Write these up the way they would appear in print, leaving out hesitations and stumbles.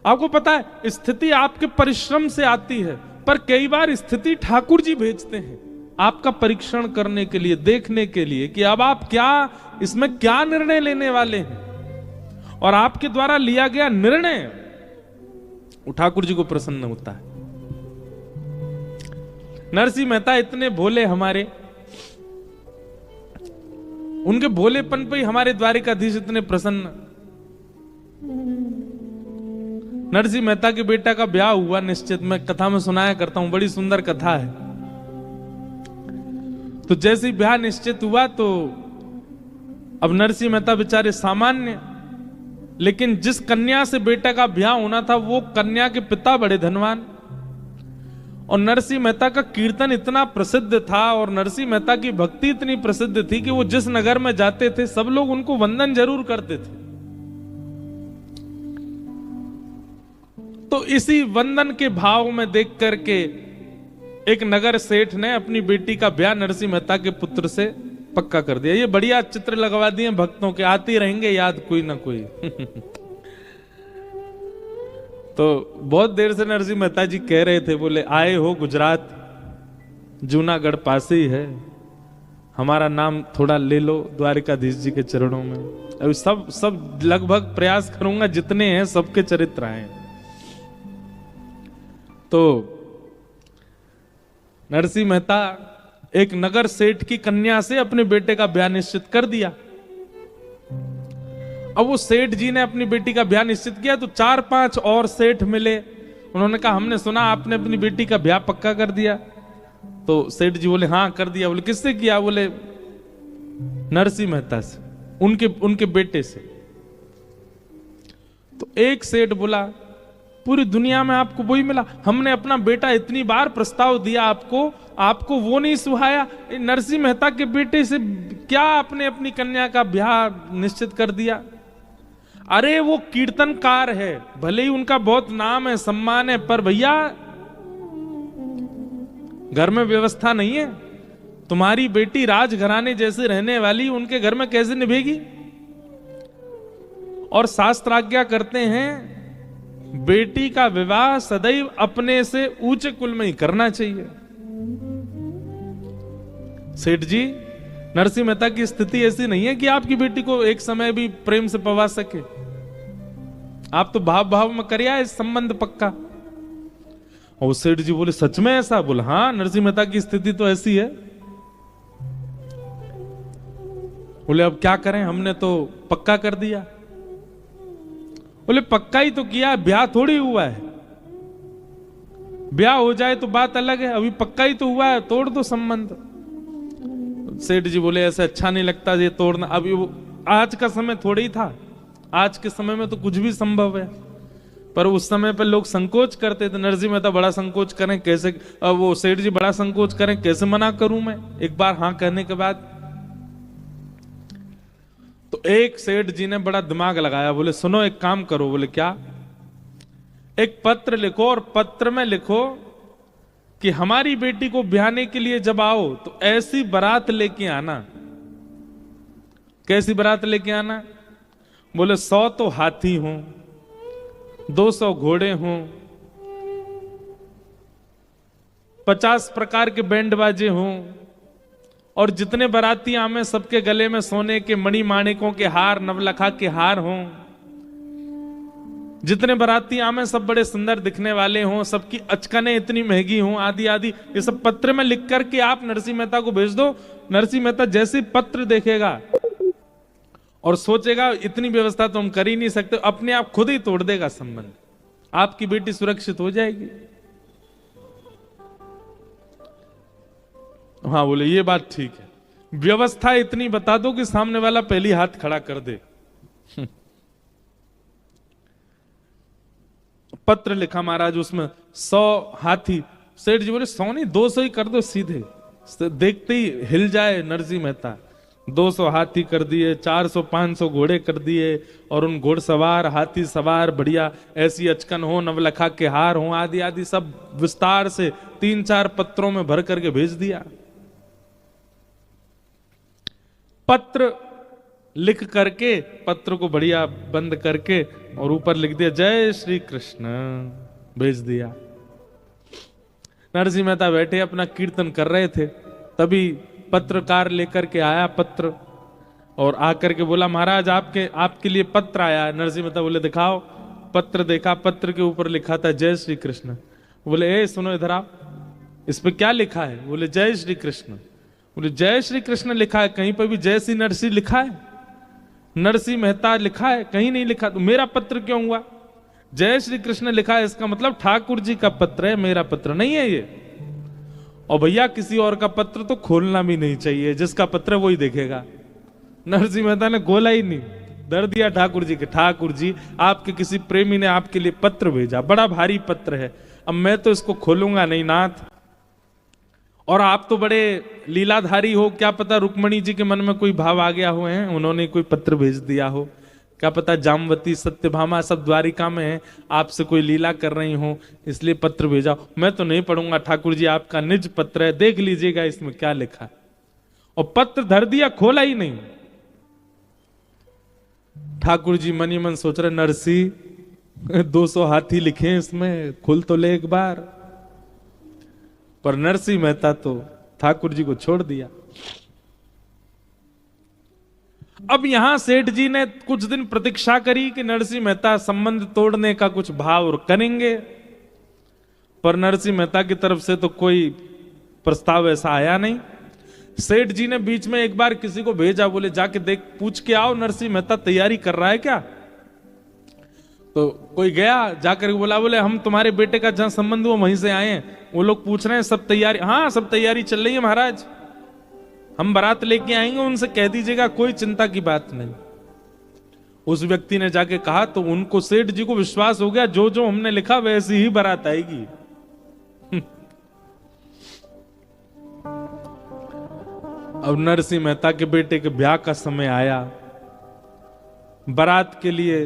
आपको पता है स्थिति आपके परिश्रम से आती है, पर कई बार स्थिति ठाकुर जी भेजते हैं आपका परीक्षण करने के लिए, देखने के लिए कि अब आप क्या इसमें क्या निर्णय लेने वाले हैं, और आपके द्वारा लिया गया निर्णय वो ठाकुर जी को प्रसन्न होता है। नरसिंह मेहता इतने भोले हमारे, उनके भोलेपन पे ही हमारे द्वारिकाधीश इतने प्रसन्न। नरसिंह मेहता के बेटा का ब्याह हुआ निश्चित, मैं कथा में सुनाया करता हूं, बड़ी सुंदर कथा है। तो जैसे ही ब्याह निश्चित हुआ तो अब नरसिंह मेहता बेचारे सामान्य, लेकिन जिस कन्या से बेटा का ब्याह होना था वो कन्या के पिता बड़े धनवान, और नरसिंह मेहता का कीर्तन इतना प्रसिद्ध था और नरसिंह मेहता की भक्ति इतनी प्रसिद्ध थी कि वो जिस नगर में जाते थे सब लोग उनको वंदन जरूर करते थे। तो इसी वंदन के भाव में देख करके एक नगर सेठ ने अपनी बेटी का ब्याह नरसिंह मेहता के पुत्र से पक्का कर दिया। ये बढ़िया चित्र लगवा दिए भक्तों के, आते रहेंगे याद कोई ना कोई। तो बहुत देर से नरसिंह मेहता जी कह रहे थे, बोले आए हो गुजरात, जूनागढ़ पास ही है, हमारा नाम थोड़ा ले लो द्वारिकाधीश जी के चरणों में। अभी सब लगभग प्रयास करूंगा जितने हैं सबके चरित्र आए। तो नरसिंह मेहता एक नगर सेठ की कन्या से अपने बेटे का ब्याह निश्चित कर दिया। अब वो सेठ जी ने अपनी बेटी का ब्याह निश्चित किया तो 4-5 और सेठ मिले, उन्होंने कहा हमने सुना आपने अपनी बेटी का ब्याह पक्का कर दिया। तो सेठ जी बोले हाँ कर दिया। बोले किससे किया? बोले नरसिंह मेहता से, उनके बेटे से। तो एक सेठ बोला पूरी दुनिया में आपको वही मिला, हमने अपना बेटा इतनी बार प्रस्ताव दिया आपको वो नहीं सुहाया, नरसिंह मेहता के बेटे से क्या आपने अपनी कन्या का ब्याह निश्चित कर दिया? अरे वो कीर्तनकार है, भले ही उनका बहुत नाम है सम्मान है, पर भैया घर में व्यवस्था नहीं है। तुम्हारी बेटी राजघराने जैसे रहने वाली, उनके घर में कैसे निभेगी? और शास्त्र आज्ञा करते हैं बेटी का विवाह सदैव अपने से ऊंचे कुल में ही करना चाहिए। सेठ जी, नरसिंह मेहता की स्थिति ऐसी नहीं है कि आपकी बेटी को एक समय भी प्रेम से पवा सके। आप तो भाव में करिए इस संबंध पक्का। और सेठ जी बोले सच में ऐसा? बोले हाँ, नरसिंह मेहता की स्थिति तो ऐसी है। बोले अब क्या करें, हमने तो पक्का कर दिया। बोले पक्का ही तो किया, ब्याह थोड़ी हुआ है। ब्याह हो जाए तो बात अलग है, अभी पक्का ही तो हुआ है, तोड़ दो संबंध। सेठ जी बोले ऐसा अच्छा नहीं लगता ये तोड़ना। अभी वो आज का समय थोड़ी ही था, आज के समय में तो कुछ भी संभव है, पर उस समय पर लोग संकोच करते थे। नरसिंह मेहता बड़ा संकोच करें कैसे, वो सेठ जी बड़ा संकोच करें कैसे मना करूं मैं एक बार हाँ कहने के बाद। तो एक सेठ जी ने बड़ा दिमाग लगाया, बोले सुनो एक काम करो। बोले क्या? एक पत्र लिखो और पत्र में लिखो कि हमारी बेटी को ब्याहने के लिए जब आओ तो ऐसी बारात लेके आना। कैसी बारात लेके आना? बोले 100 तो हाथी हों, 200 घोड़े हों, 50 प्रकार के बैंड बाजे हों, और जितने बाराती आमे सबके गले में सोने के मणि माणिकों के हार, नवलखा के हार हों। जितने बाराती आमे सब बड़े सुंदर दिखने वाले हों, सबकी अचकनें इतनी महंगी हों, आदि आदि। ये सब पत्र में लिख करके आप नरसिंह मेहता को भेज दो। नरसिंह मेहता जैसे पत्र देखेगा और सोचेगा इतनी व्यवस्था तो हम कर ही नहीं सकते, अपने आप खुद ही तोड़ देगा संबंध, आपकी बेटी सुरक्षित हो जाएगी। हाँ बोले ये बात ठीक है, व्यवस्था इतनी बता दो कि सामने वाला पहली हाथ खड़ा कर दे। पत्र लिखा महाराज, उसमें 100 हाथी। सेठ जी बोले 100 नहीं 200 ही कर दो सीधे, देखते ही हिल जाए नरसिंह मेहता। 200 हाथी कर दिए, 400-500 घोड़े कर दिए, और उन घोड़सवार हाथी सवार बढ़िया ऐसी अचकन हो, नवलखा के हार हो, आदि आदि सब विस्तार से 3-4 पत्रों में भर करके भेज दिया। पत्र लिख करके पत्र को बढ़िया बंद करके और ऊपर लिख दिया जय श्री कृष्ण, भेज दिया। नरसिंह मेहता बैठे अपना कीर्तन कर रहे थे, तभी पत्रकार लेकर के आया पत्र और आकर के बोला महाराज आपके लिए पत्र आया। नरसिंह मेहता बोले दिखाओ। पत्र देखा, पत्र के ऊपर लिखा था जय श्री कृष्ण। बोले ए सुनो इधर आओ, इस पे क्या लिखा है? बोले जय श्री कृष्ण। बोले जय श्री कृष्ण लिखा है, कहीं पर भी जय श्री नरसिंह लिखा है? नरसिंह मेहता लिखा है? कहीं नहीं लिखा। तो मेरा पत्र क्यों हुआ? जय श्री कृष्ण लिखा है, इसका मतलब ठाकुर जी का पत्र है, मेरा पत्र नहीं है ये। और भैया किसी और का पत्र तो खोलना भी नहीं चाहिए, जिसका पत्र वही देखेगा। नरसिंह मेहता ने खोला ही नहीं, दर दिया ठाकुर जी के। ठाकुर जी आपके किसी प्रेमी ने आपके लिए पत्र भेजा, बड़ा भारी पत्र है, अब मैं तो इसको खोलूंगा नहीं नाथ। और आप तो बड़े लीलाधारी हो, क्या पता रुक्मणी जी के मन में कोई भाव आ गया हुए हैं, उन्होंने कोई पत्र भेज दिया हो। क्या पता जामवती सत्यभामा सब द्वारिका में है, आपसे कोई लीला कर रही हो, इसलिए पत्र भेजा। मैं तो नहीं पढ़ूंगा ठाकुर जी, आपका निज पत्र है, देख लीजिएगा इसमें क्या लिखा है। और पत्र धर दिया, खोला ही नहीं। ठाकुर जी मन ही मन सोच रहे नरसिंह 200 हाथी लिखे इसमें, खुल तो ले एक बार। पर नरसिंह मेहता तो ठाकुर जी को छोड़ दिया। अब यहां सेठ जी ने कुछ दिन प्रतीक्षा करी कि नरसिंह मेहता संबंध तोड़ने का कुछ भाव करेंगे, पर नरसिंह मेहता की तरफ से तो कोई प्रस्ताव ऐसा आया नहीं। सेठ जी ने बीच में एक बार किसी को भेजा, बोले जाके देख पूछ के आओ नरसिंह मेहता तैयारी कर रहा है क्या। तो कोई गया, जाकर बोला बोले हम तुम्हारे बेटे का जहां संबंध हुआ वहीं से आए हैं, वो लोग पूछ रहे हैं सब तैयारी। हाँ सब तैयारी चल रही है महाराज, हम बारात लेके आएंगे, उनसे कह दीजिएगा, कोई चिंता की बात नहीं। उस व्यक्ति ने जाके कहा तो उनको सेठ जी को विश्वास हो गया, जो जो हमने लिखा वैसी ही बारात आएगी। अब नरसिंह मेहता के बेटे के ब्याह का समय आया, बारात के लिए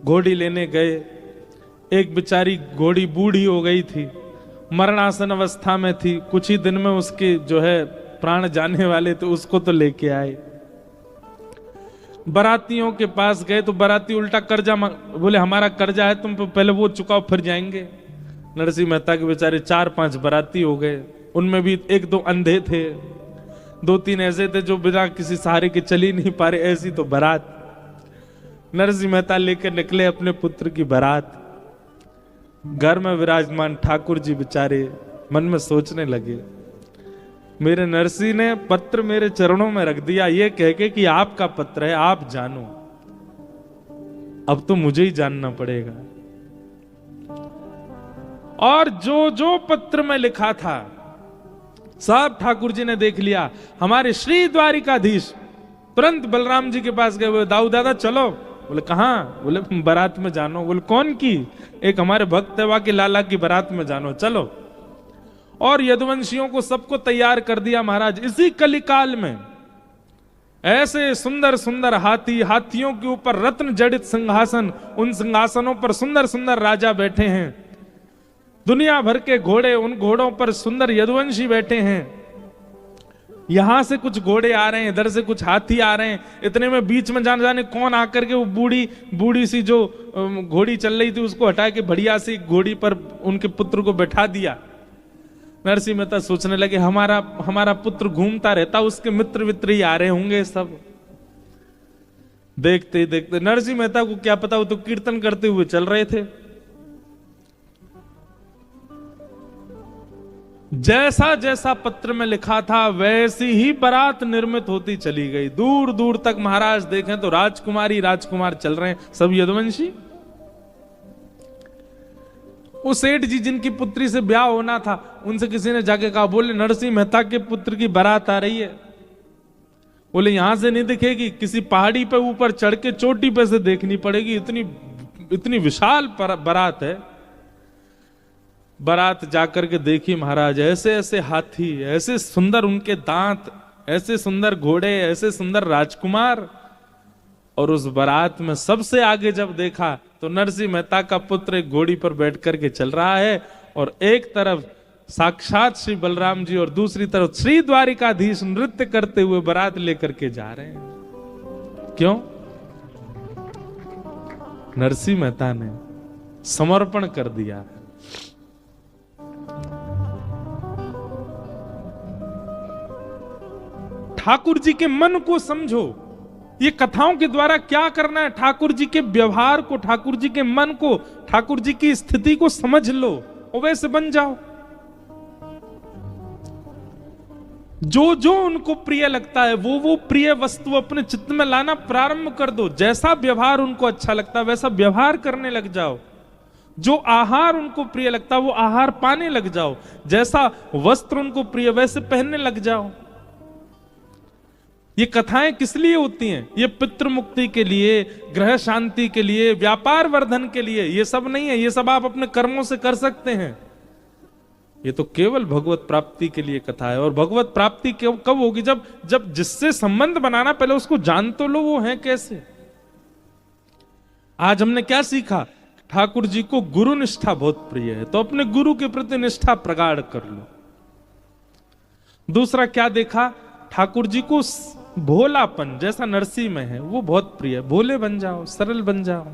घोड़ी लेने गए। एक बेचारी घोड़ी बूढ़ी हो गई थी, मरणासन अवस्था में थी, कुछ ही दिन में उसके जो है प्राण जाने वाले थे, उसको तो लेके आए। बारातियों के पास गए तो बाराती उल्टा कर्जा बोले हमारा कर्जा है, तुम पहले वो चुकाओ फिर जाएंगे। नरसिंह मेहता के बेचारे 4-5 बाराती हो गए, उनमें भी 1-2 अंधे थे, 2-3 ऐसे थे जो बिना किसी सहारे के चल ही नहीं पा रहे, ऐसी तो बारात। नरसिंह मेहता लेकर निकले अपने पुत्र की बारात। घर में विराजमान ठाकुर जी बेचारे मन में सोचने लगे, मेरे नरसिंह ने पत्र मेरे चरणों में रख दिया, ये कह के कि आपका पत्र है, आप जानो। अब तो मुझे ही जानना पड़ेगा। और जो जो पत्र में लिखा था सब ठाकुर जी ने देख लिया। हमारे श्री द्वारिकाधीश तुरंत बलराम जी के पास गए, बोले दाऊ दादा चलो। बोले कहां? बोले बारात में जानो। बोले कौन की? एक हमारे भक्त है के लाला की बारात में जानो, चलो। और यदुवंशियों को सबको तैयार कर दिया महाराज। इसी कलिकाल में ऐसे सुंदर सुंदर हाथी, हाथियों के ऊपर रत्न जड़ित सिंहासन, उन सिंहासनों पर सुंदर सुंदर राजा बैठे हैं। दुनिया भर के घोड़े, उन घोड़ों पर सुंदर यदुवंशी बैठे हैं। यहां से कुछ घोड़े आ रहे हैं, इधर से कुछ हाथी आ रहे हैं। इतने में बीच में जाने जाने कौन आकर के वो बूढ़ी सी जो घोड़ी चल रही थी उसको हटा के बढ़िया सी घोड़ी पर उनके पुत्र को बैठा दिया। नरसिंह मेहता सोचने लगे हमारा पुत्र घूमता रहता, उसके मित्र वित्र ही आ रहे होंगे सब। देखते ही देखते नरसिंह मेहता को क्या पता, वो तो कीर्तन करते हुए चल रहे थे। जैसा जैसा पत्र में लिखा था वैसी ही बारात निर्मित होती चली गई। दूर दूर तक महाराज देखें तो राजकुमारी राजकुमार चल रहे हैं, सब यदुवंशी। वो सेठ जी जिनकी पुत्री से ब्याह होना था, उनसे किसी ने जाके कहा, बोले नरसिंह मेहता के पुत्र की बारात आ रही है। बोले यहां से नहीं दिखेगी, किसी पहाड़ी पे ऊपर चढ़ के चोटी पे से देखनी पड़ेगी, इतनी विशाल बारात है। बारात जाकर के देखी महाराज, ऐसे ऐसे हाथी, ऐसे सुंदर उनके दांत, ऐसे सुंदर घोड़े, ऐसे सुंदर राजकुमार। और उस बारात में सबसे आगे जब देखा तो नरसिंह मेहता का पुत्र एक घोड़ी पर बैठ करके चल रहा है, और एक तरफ साक्षात श्री बलराम जी और दूसरी तरफ श्री द्वारिकाधीश नृत्य करते हुए बारात लेकर के जा रहे हैं। क्यों? नरसिंह मेहता ने समर्पण कर दिया। ठाकुर जी के मन को समझो, ये कथाओं के द्वारा क्या करना है, ठाकुर जी के व्यवहार को, ठाकुर जी के मन को, ठाकुर जी की स्थिति को समझ लो और वैसे बन जाओ। जो जो उनको प्रिय लगता है वो प्रिय वस्तु अपने चित्त में लाना प्रारंभ कर दो। जैसा व्यवहार उनको अच्छा लगता है वैसा व्यवहार करने लग जाओ। जो आहार उनको प्रिय लगता है वो आहार पाने लग जाओ। जैसा वस्त्र उनको प्रिय वैसे पहनने लग जाओ। ये कथाएं किस लिए होती हैं? ये पितृ मुक्ति के लिए, ग्रह शांति के लिए, व्यापार वर्धन के लिए। ये सब नहीं है, ये सब आप अपने कर्मों से कर सकते हैं। ये तो केवल भगवत प्राप्ति के लिए कथा है। और भगवत प्राप्ति कब होगी? जब जिससे संबंध बनाना पहले उसको जान तो लो वो है कैसे। आज हमने क्या सीखा? ठाकुर जी को गुरु निष्ठा बहुत प्रिय है, तो अपने गुरु के प्रति निष्ठा प्रगाढ़ कर लो। दूसरा क्या देखा? ठाकुर जी को भोलापन, जैसा नरसिंह में है वो बहुत प्रिय है। भोले बन जाओ, सरल बन जाओ।